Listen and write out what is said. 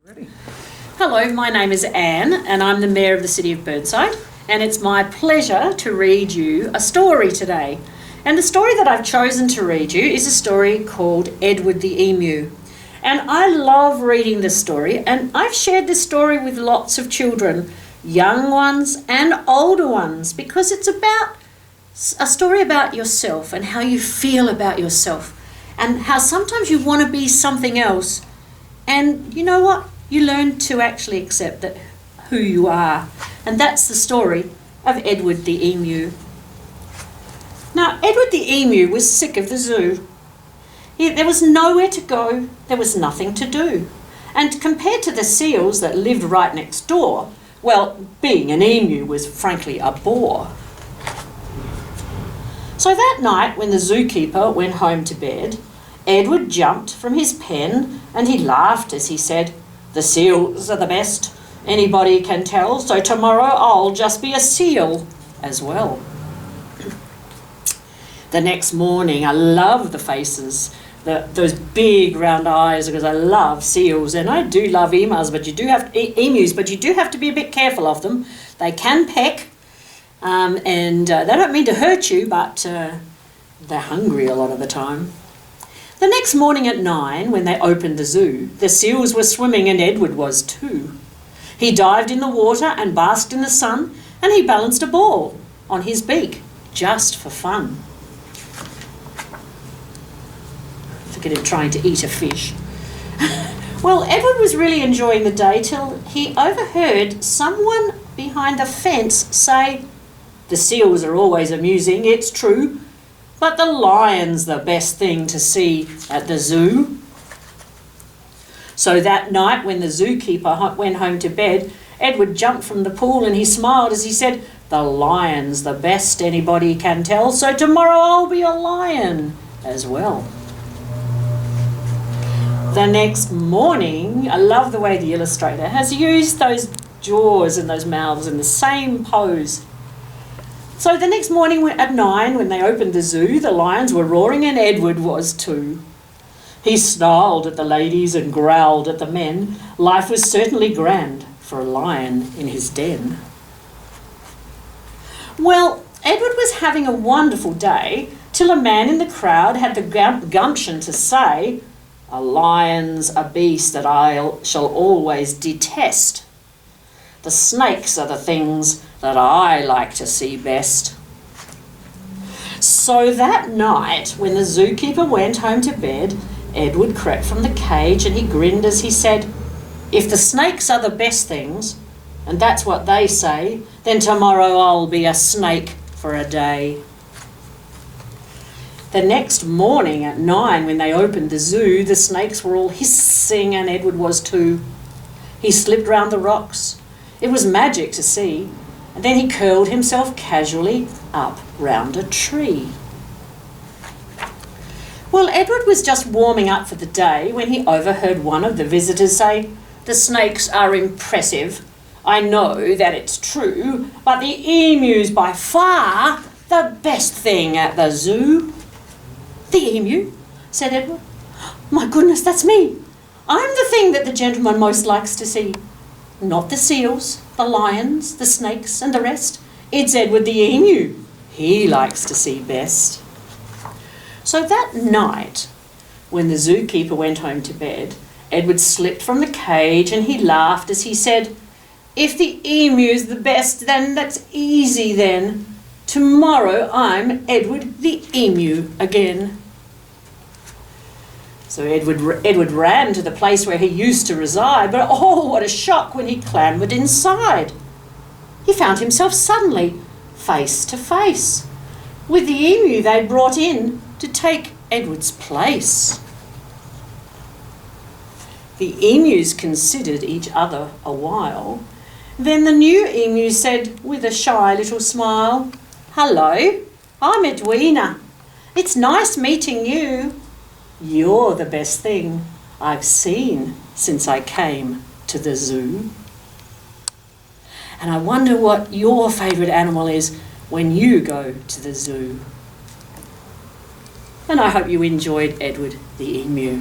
Ready. Hello, my name is Anne and I'm the Mayor of the City of Burnside, and it's my pleasure to read you a story today. And the story that I've chosen to read you is a story called Edward the Emu. And I love reading this story, and I've shared this story with lots of children, young ones and older ones, because it's about a story about yourself and how you feel about yourself and how sometimes you want to be something else. And you know what? You learn to actually accept that who you are. And that's the story of Edward the Emu. Now, Edward the Emu was sick of the zoo. There was nowhere to go, there was nothing to do. And compared to the seals that lived right next door, well, being an emu was frankly a bore. So that night, when the zookeeper went home to bed, Edward jumped from his pen and he laughed as he said, "The seals are the best, anybody can tell, so tomorrow I'll just be a seal as well." The next morning, I love the faces, those big round eyes, because I love seals and I do love emus, but you do have to be a bit careful of them. They can peck, and they don't mean to hurt you, but they're hungry a lot of the time. The next morning at 9, when they opened the zoo, the seals were swimming and Edward was too. He dived in the water and basked in the sun, and he balanced a ball on his beak, just for fun. Look at him trying to eat a fish. Well, Edward was really enjoying the day till he overheard someone behind the fence say, "The seals are always amusing, it's true, but the lion's the best thing to see at the zoo." So that night when the zookeeper went home to bed, Edward jumped from the pool and he smiled as he said, "The lion's the best anybody can tell, so tomorrow I'll be a lion as well." The next morning, I love the way the illustrator has used those jaws and those mouths in the same pose. So the next morning at 9, when they opened the zoo, the lions were roaring and Edward was too. He snarled at the ladies and growled at the men. Life was certainly grand for a lion in his den. Well, Edward was having a wonderful day till a man in the crowd had the gumption to say, "A lion's a beast that I shall always detest. The snakes are the things that I like to see best." So that night, when the zookeeper went home to bed, Edward crept from the cage and he grinned as he said, "If the snakes are the best things, and that's what they say, then tomorrow I'll be a snake for a day." The next morning at 9, when they opened the zoo, the snakes were all hissing and Edward was too. He slipped round the rocks. It was magic to see. And then he curled himself casually up round a tree. Well, Edward was just warming up for the day when he overheard one of the visitors say, "The snakes are impressive. I know that it's true, but the emu's by far the best thing at the zoo." "The emu?" said Edward. "My goodness, that's me. I'm the thing that the gentleman most likes to see. Not the seals, the lions, the snakes and the rest. It's Edward the Emu. He likes to see best." So that night, when the zookeeper went home to bed, Edward slipped from the cage and he laughed as he said, "If the emu's the best, then that's easy then. Tomorrow I'm Edward the Emu again." So Edward ran to the place where he used to reside, but oh, what a shock when he clambered inside. He found himself suddenly face to face with the emu they'd brought in to take Edward's place. The emus considered each other a while. Then the new emu said with a shy little smile, "Hello, I'm Edwina. It's nice meeting you. You're the best thing I've seen since I came to the zoo." And I wonder what your favourite animal is when you go to the zoo. And I hope you enjoyed Edward the Emu.